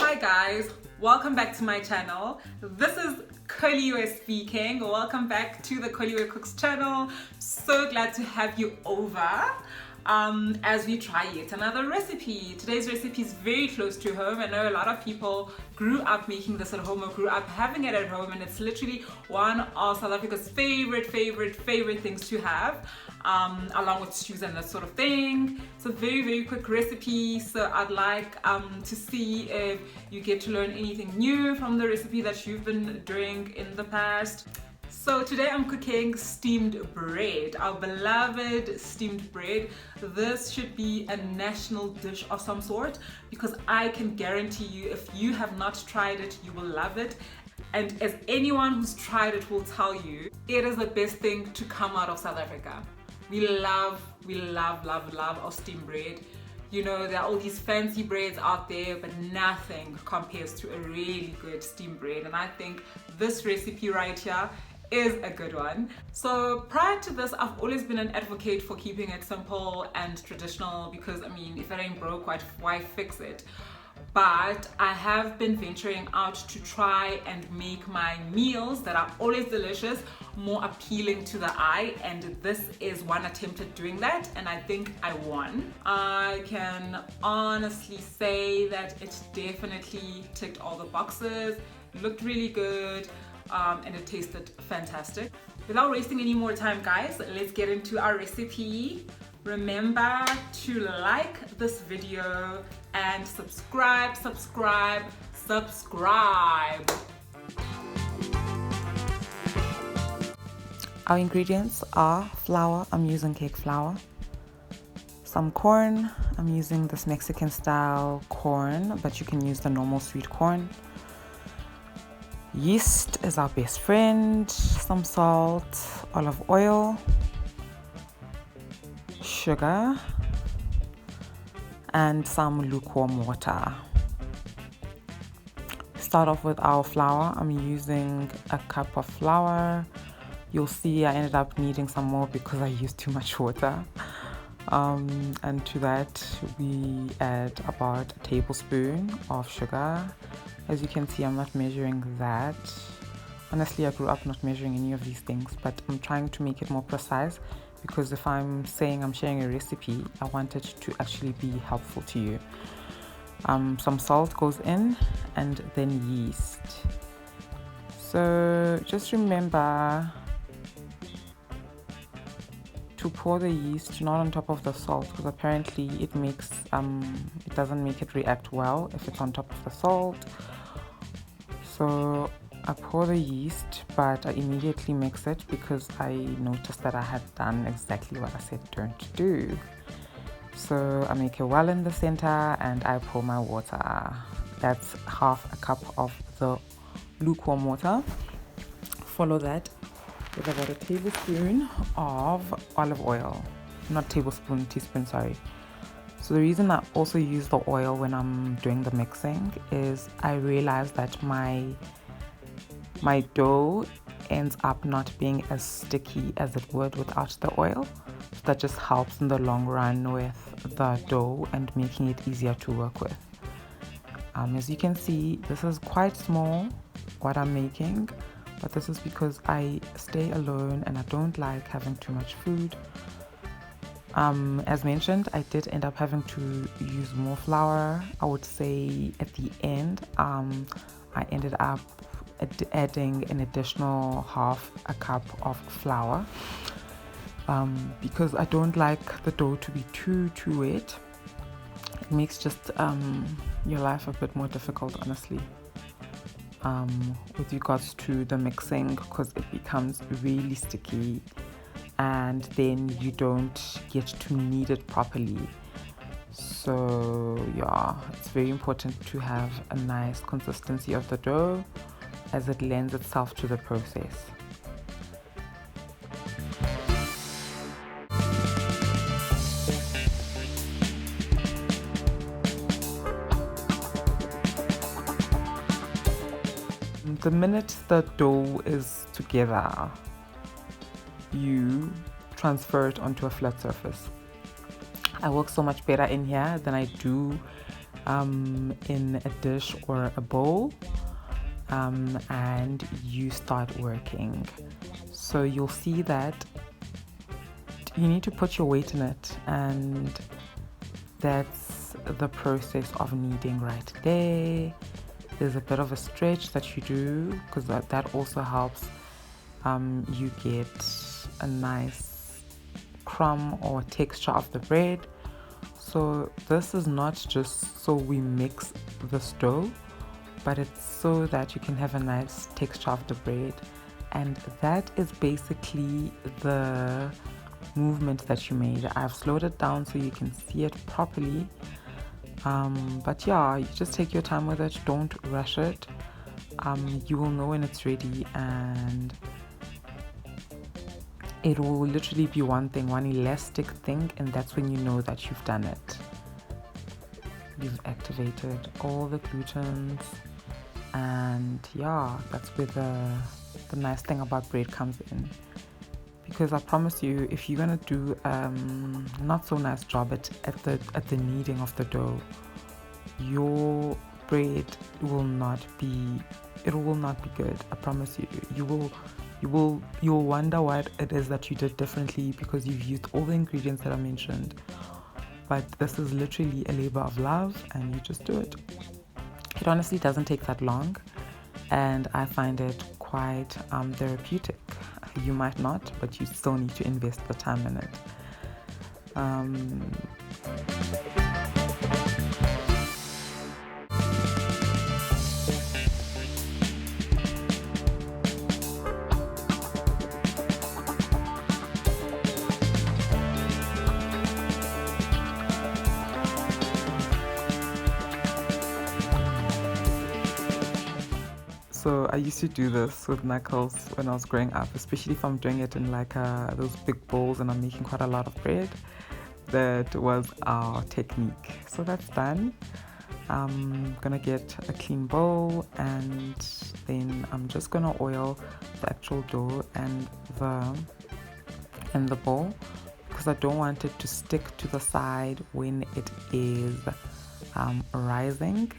Hi guys, welcome back to my channel. This is Kholiwe speaking. Welcome back to the Kholiwe Cooks channel. So glad to have you over as we try yet another recipe. Today's recipe is very close to home. I know a lot of people grew up making this at home or grew up having it at home, and it's literally one of South Africa's favorite things to have, along with stews and that sort of thing. It's a very quick recipe, so I'd like to see if you get to learn anything new from the recipe that you've been doing in the past. So today I'm cooking steamed bread, our beloved steamed bread. This should be a national dish of some sort, because I can guarantee you, if you have not tried it, you will love it. And as anyone who's tried it will tell you, it is the best thing to come out of South Africa. We love our steamed bread. You know, there are all these fancy breads out there, but nothing compares to a really good steamed bread. And I think this recipe right here is a good one. So prior to this, I've always been an advocate for keeping it simple and traditional, because I mean, if it ain't broke, why fix it? But I have been venturing out to try and make my meals that are always delicious more appealing to the eye, and this is one attempt at doing that, and I think I won. I can honestly say that it definitely ticked all the boxes, looked really good, and it tasted fantastic. Without wasting any more time, guys, let's get into our recipe. Remember to like this video and subscribe. Our ingredients are flour. I'm using cake flour. Some corn. I'm using this Mexican style corn, but you can use the normal sweet corn. Yeast is our best friend. Some salt, olive oil, sugar, and some lukewarm water. Start off with our flour. I'm using a cup of flour. You'll see I ended up needing some more because I used too much water. And to that we add about a tablespoon of sugar. As you can see, I'm not measuring that. Honestly, I grew up not measuring any of these things, but I'm trying to make it more precise, because if I'm saying I'm sharing a recipe, I want it to actually be helpful to you. Some salt goes in, and then yeast. So just remember to pour the yeast not on top of the salt, because apparently it makes it doesn't make it react well if it's on top of the salt. So I pour the yeast, but I immediately mix it because I noticed that I had done exactly what I said don't do. So I make a well in the center and I pour my water. That's half a cup of the lukewarm water. Follow that with about a tablespoon of olive oil. Not tablespoon, teaspoon, sorry. So the reason I also use the oil when I'm doing the mixing is I realize that my dough ends up not being as sticky as it would without the oil. So that just helps in the long run with the dough and making it easier to work with. As you can see, this is quite small what I'm making, but this is because I stay alone and I don't like having too much food. As mentioned, I did end up having to use more flour. I would say at the end, I ended up adding an additional half a cup of flour, because I don't like the dough to be too wet. It makes just your life a bit more difficult, honestly, with regards to the mixing, because it becomes really sticky and then you don't get to knead it properly. So yeah, it's very important to have a nice consistency of the dough, as it lends itself to the process. The minute the dough is together, you transfer it onto a flat surface. I work so much better in here than I do in a dish or a bowl, and you start working. So you'll see that you need to put your weight in it, and that's the process of kneading right there. There's a bit of a stretch that you do because that also helps you get a nice crumb or texture of the bread. So this is not just so we mix the dough, but it's so that you can have a nice texture of the bread. And that is basically the movement that you made. I've slowed it down so you can see it properly. But yeah, you just take your time with it, don't rush it. You will know when it's ready, and it will literally be one elastic thing, and that's when you know that you've done it. You've activated all the glutens, and yeah, that's where the nice thing about bread comes in. Because I promise you, if you're gonna do not so nice job at the kneading of the dough, your bread will not be good. I promise you. You'll wonder what it is that you did differently because you've used all the ingredients that I mentioned. But this is literally a labor of love, and you just do it. It honestly doesn't take that long, and I find it quite therapeutic. You might not, but you still need to invest the time in it. So I used to do this with knuckles when I was growing up, especially if I'm doing it in like those big bowls and I'm making quite a lot of bread. That was our technique. So that's done. I'm gonna get a clean bowl, and then I'm just gonna oil the actual dough and the bowl, because I don't want it to stick to the side when it is rising,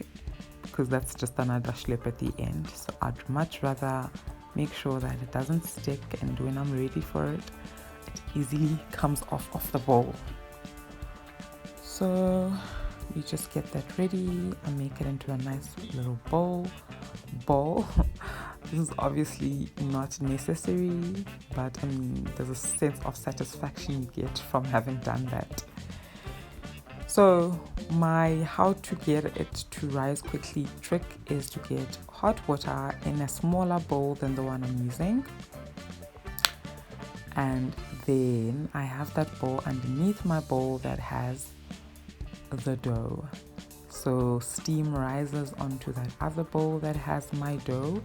because that's just another schlep at the end. So I'd much rather make sure that it doesn't stick, and when I'm ready for it, it easily comes off the bowl. So we just get that ready and make it into a nice little ball. This is obviously not necessary, but I mean, there's a sense of satisfaction you get from having done that. So my how to get it to rise quickly trick is to get hot water in a smaller bowl than the one I'm using, and then I have that bowl underneath my bowl that has the dough. So steam rises onto that other bowl that has my dough,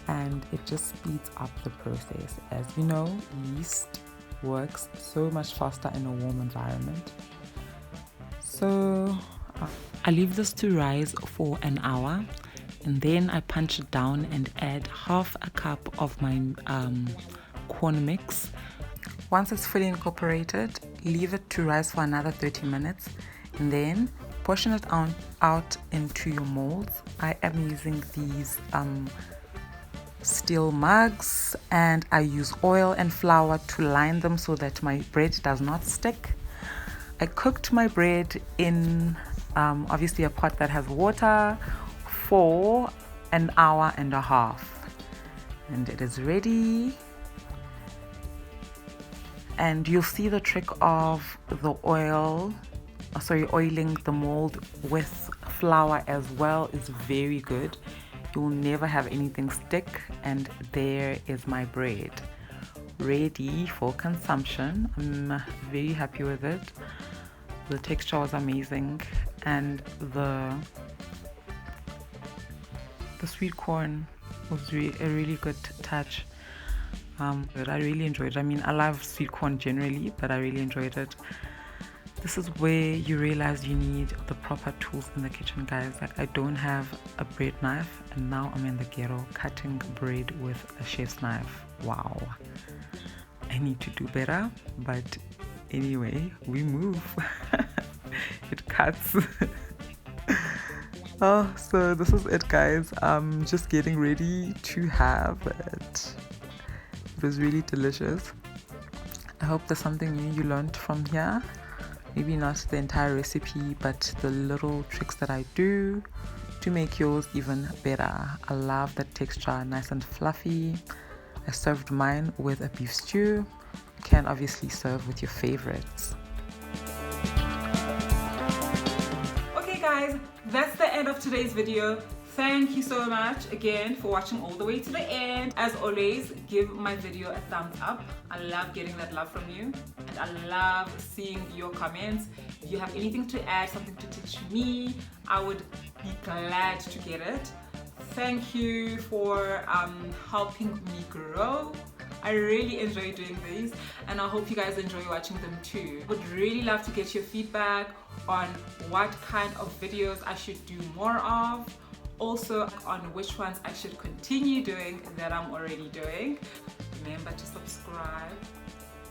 and it just speeds up the process. As you know, yeast works so much faster in a warm environment. So I leave this to rise for an hour, and then I punch it down and add half a cup of my corn mix. Once it's fully incorporated, leave it to rise for another 30 minutes, and then portion it out into your molds. I am using these steel mugs, and I use oil and flour to line them so that my bread does not stick. I cooked my bread in obviously a pot that has water for an hour and a half, and it is ready. And you'll see the trick of the oiling the mold with flour as well is very good. You'll never have anything stick, and there is my bread ready for consumption. I'm very happy with it. The texture was amazing, and the sweet corn was a really good touch. But I really enjoyed it. I mean, I love sweet corn generally, but I really enjoyed it. This is where you realize you need the proper tools in the kitchen, guys. Like, I don't have a bread knife, and now I'm in the ghetto cutting bread with a chef's knife. Wow, I need to do better, but anyway, we move. It cuts. Oh, so this is it, guys. I'm just getting ready to have it. It was really delicious. I hope there's something new you learned from here. Maybe not the entire recipe, but the little tricks that I do to make yours even better. I love the texture, nice and fluffy. I served mine with a beef stew. You can obviously serve with your favorites. Okay guys, that's the end of today's video. Thank you so much again for watching all the way to the end. As always, give my video a thumbs up. I love getting that love from you, and I love seeing your comments. If you have anything to add, something to teach me, I would be glad to get it. Thank you for helping me grow. I really enjoy doing these, and I hope you guys enjoy watching them too. Would really love to get your feedback on what kind of videos I should do more of. Also on which ones I should continue doing that I'm already doing. Remember to subscribe.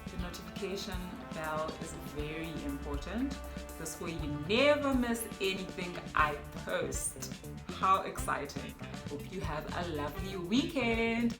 The notification bell is very important. This way you never miss anything I post. How exciting. Hope you have a lovely weekend.